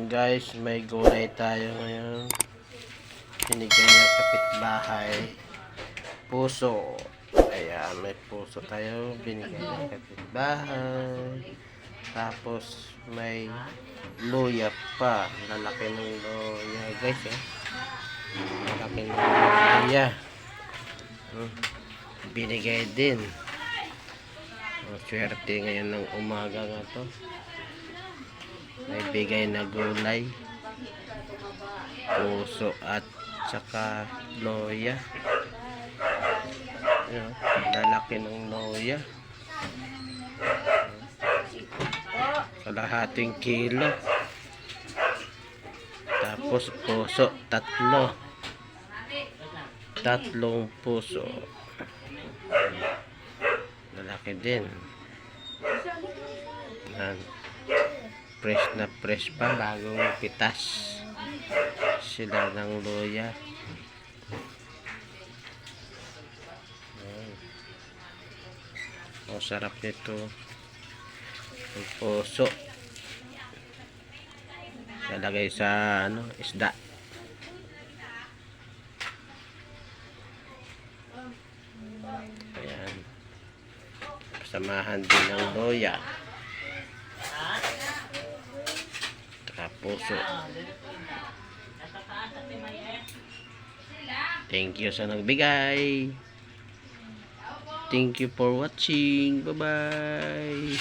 Guys, may gulay tayo ngayon. Binigay ng kapitbahay. Puso. Ayan, may puso tayo. Binigay ng kapitbahay. Tapos, may luya pa. Lalaki ng luya, guys. Lalaki ng luya. Binigay din. Swerte ngayon ng umaga nga to. May bigay na gulay, puso at saka loya. Ayan, lalaki ng loya. Kalahating kilo. Tapos puso, tatlong puso. Lalaki din. Ayan. Fresh na fresh pa, bagong pitas sila ng loya. Ang sarap nito, ang puso lalagay sa isda. Ayan, samahan din ng loya, puso. Thank you sa nagbigay. Thank you for watching. Bye bye.